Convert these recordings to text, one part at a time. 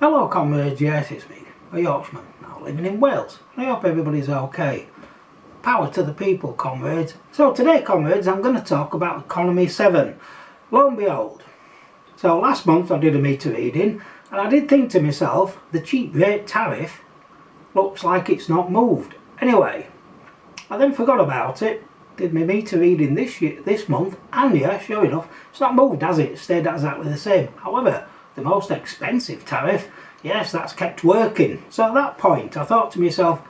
Hello comrades, yes it's me, a Yorkshireman, now living in Wales. I hope everybody's okay. Power to the people, comrades. So today, comrades, I'm going to talk about Economy 7. Lo and behold. So last month I did a meter reading and I did think to myself, the cheap rate tariff looks like it's not moved. Anyway, I then forgot about it, did my meter reading this month, and yeah, sure enough, it's not moved, has it? It stayed exactly the same. However, the most expensive tariff, yes, that's kept working. So at that point, I thought to myself,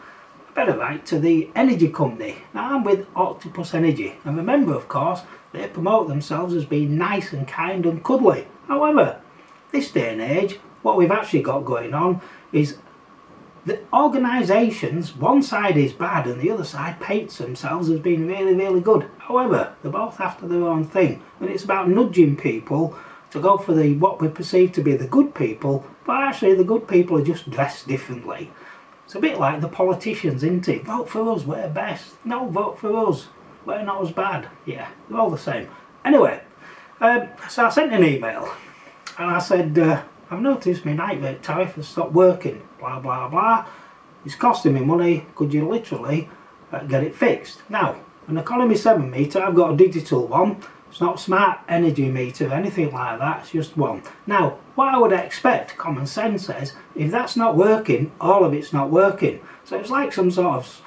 I better write to the energy company. Now I'm with Octopus Energy, and remember, of course, they promote themselves as being nice and kind and cuddly. However, this day and age, what we've actually got going on is the organisations, one side is bad and the other side paints themselves as being really, really good. However, they're both after their own thing, and it's about nudging people to go for what we perceive to be the good people, but actually the good people are just dressed differently. It's a bit like the politicians, isn't it? Vote for us, we're best. No, vote for us, we're not as bad. Yeah, they're all the same. Anyway, so I sent an email and I said, I've noticed my night rate tariff has stopped working, blah blah blah, it's costing me money, could you literally get it fixed? Now, an Economy 7 meter, I've got a digital one, it's not a smart energy meter or anything like that, it's just one. Now, what I would expect, common sense says, if that's not working, all of it's not working. So it's like some sort of,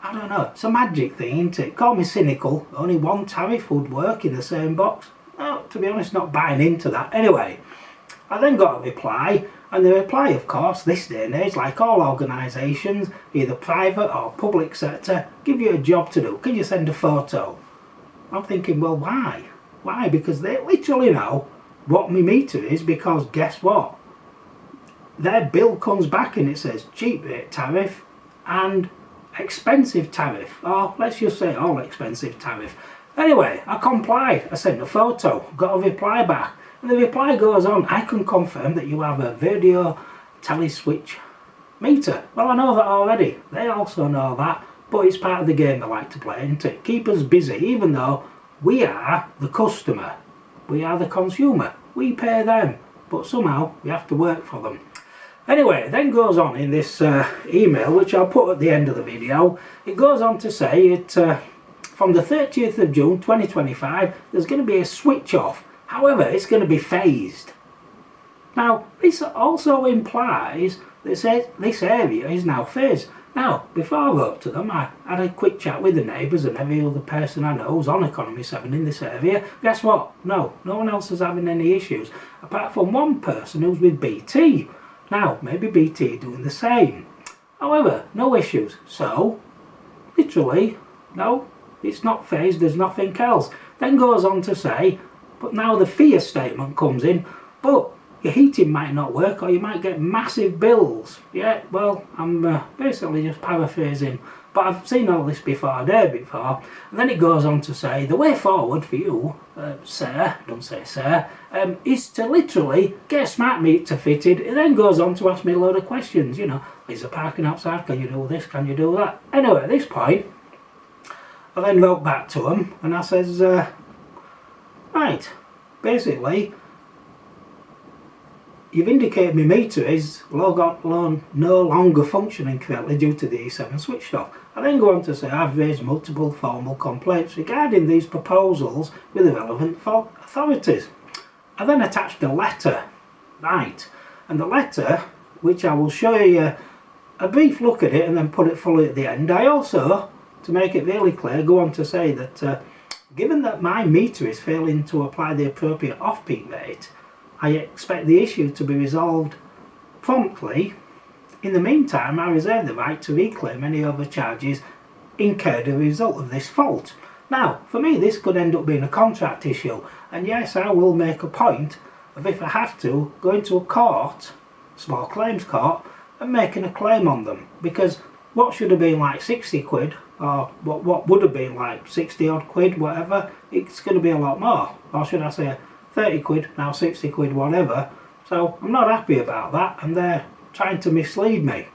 I don't know, it's a magic thing, isn't it? Call me cynical, only one tariff would work in the same box. No, to be honest, not buying into that. Anyway, I then got a reply, and the reply, of course, this day and age, like all organisations, either private or public sector, give you a job to do. Can you send a photo? I'm thinking, well, why? Why? Because they literally know what my meter is, because guess what? Their bill comes back and it says cheap rate tariff and expensive tariff, or let's just say all expensive tariff. Anyway, I complied. I sent a photo, got a reply back. And the reply goes on, I can confirm that you have a video teleswitch meter. Well, I know that already. They also know that, but it's part of the game they like to play, isn't it? Keep us busy, even though we are the customer. We are the consumer. We pay them, but somehow we have to work for them. Anyway, then goes on in this email, which I'll put at the end of the video, it goes on to say from the 30th of June 2025, there's going to be a switch off. However, it's going to be phased. Now, this also implies that this area is now phased. Now, before I wrote to them, I had a quick chat with the neighbours and every other person I know who's on Economy 7 in this area. Guess what? No one else is having any issues, apart from one person who's with BT. Now, maybe BT are doing the same. However, no issues. So, literally, no, it's not phased, there's nothing else. Then goes on to say, but now the fear statement comes in, but your heating might not work or you might get massive bills. Yeah, well, I'm basically just paraphrasing, but I've seen all this before, I've heard before. And then it goes on to say, the way forward for you, sir, don't say sir, is to literally get a smart meter fitted. It then goes on to ask me a load of questions, you know, is there parking outside, can you do this, can you do that? Anyway, at this point, I then wrote back to him and I says, right, basically, you've indicated my meter is no longer functioning correctly due to the E7 switch off. I then go on to say I've raised multiple formal complaints regarding these proposals with the relevant authorities. I then attached a letter, right, and the letter, which I will show you a brief look at it and then put it fully at the end. I also, to make it really clear, go on to say that given that my meter is failing to apply the appropriate off-peak rate, I expect the issue to be resolved promptly. In the meantime, I reserve the right to reclaim any overcharges incurred as a result of this fault. Now, for me, this could end up being a contract issue, and yes, I will make a point of, if I have to, going to a court, small claims court, and making a claim on them, because what should have been like 60 quid, or what would have been like 60 odd quid, whatever, it's going to be a lot more. Or should I say 30 quid, now 60 quid, whatever. So I'm not happy about that, and they're trying to mislead me.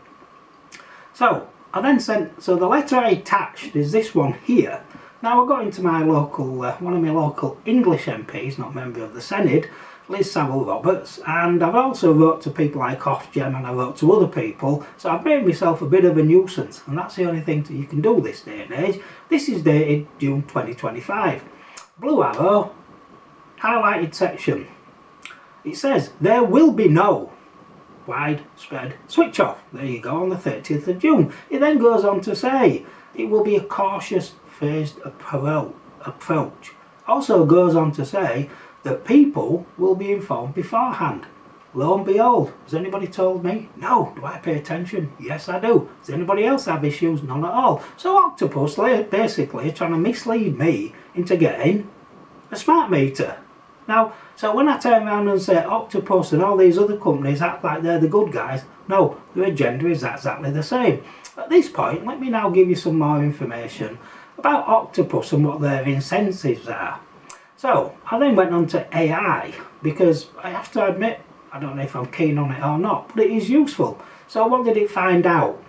So I then sent, so the letter I attached is this one here. Now I got into my local, one of my local English MPs, not member of the Senate, Liz Saville-Roberts, and I've also wrote to people like OFGEM and I wrote to other people, so I've made myself a bit of a nuisance, and that's the only thing that you can do this day and age. This is dated June 2025. Blue arrow, highlighted section. It says, there will be no widespread switch off. There you go, on the 30th of June. It then goes on to say, it will be a cautious phased approach. Also goes on to say that people will be informed beforehand. Lo and behold, has anybody told me? No. Do I pay attention? Yes, I do. Does anybody else have issues? None at all. So Octopus basically trying to mislead me into getting a smart meter. Now, so when I turn around and say Octopus and all these other companies act like they're the good guys, no, their agenda is exactly the same. At this point, let me now give you some more information about Octopus and what their incentives are. So, I then went on to AI, because I have to admit, I don't know if I'm keen on it or not, but it is useful. So what did it find out?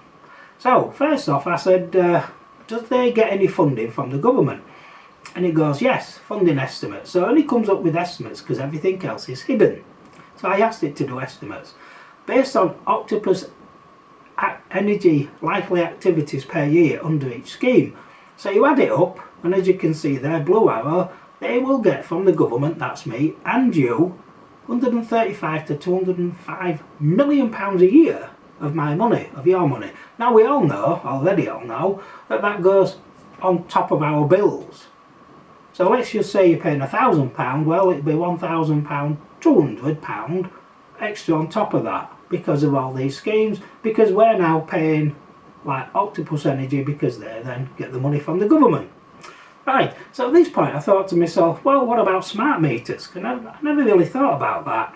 So, first off, I said, does they get any funding from the government? And it goes, yes, funding estimates. So it only comes up with estimates because everything else is hidden. So I asked it to do estimates. Based on Octopus Energy likely activities per year under each scheme. So you add it up, and as you can see there, blue arrow, they will get from the government, that's me, and you, 135 to 205 million pounds a year of my money, of your money. Now we all know, already all know, that that goes on top of our bills. So let's just say you're paying £1,000, well it'd be £1,000, £200 extra on top of that because of all these schemes, because we're now paying like Octopus Energy because they then get the money from the government. Right, so at this point I thought to myself, well, what about smart meters? Because I never really thought about that.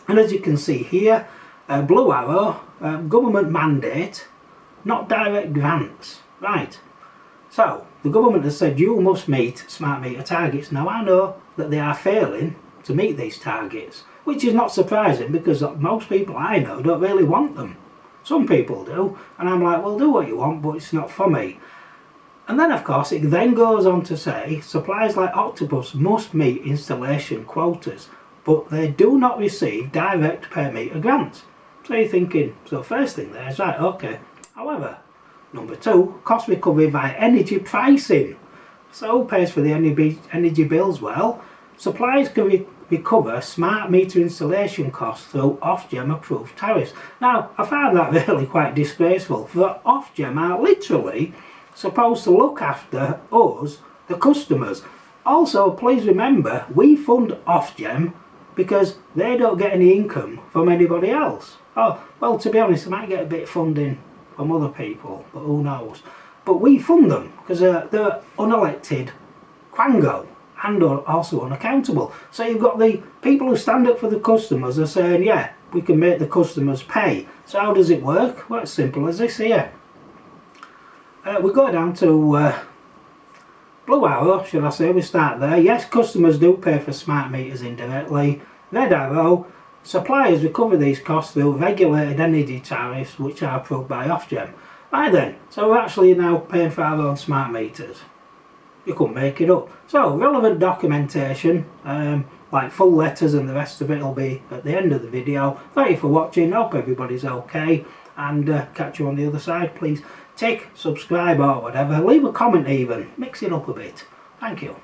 And as you can see here, blue arrow, government mandate, not direct grants. Right, so the government has said you must meet smart meter targets. Now I know that they are failing to meet these targets, which is not surprising because most people I know don't really want them. Some people do, and I'm like, well, do what you want, but it's not for me. And then of course it then goes on to say suppliers like Octopus must meet installation quotas, but they do not receive direct per meter grants. So you're thinking, so first thing there is right, okay. However, number two, cost recovery via energy pricing. So who pays for the energy bills? Well, suppliers can recover smart meter installation costs through OFGEM approved tariffs. Now, I found that really quite disgraceful, for OFGEM are literally supposed to look after us, the customers. Also, please remember, we fund OFGEM because they don't get any income from anybody else. Oh, well, to be honest, they might get a bit of funding from other people, but who knows. But we fund them because they're unelected quango and also unaccountable. So you've got the people who stand up for the customers are saying, yeah, we can make the customers pay. So how does it work? Well, it's simple as this here. We go down to blue arrow, should I say, we start there. Yes, customers do pay for smart meters indirectly. Red arrow, suppliers recover these costs through regulated energy tariffs which are approved by OFGEM. Right then, so we're actually now paying for our own smart meters. You couldn't make it up. So, relevant documentation, like full letters and the rest of it will be at the end of the video. Thank you for watching, hope everybody's okay, and catch you on the other side. Please tick, subscribe or whatever, leave a comment even, mix it up a bit. Thank you.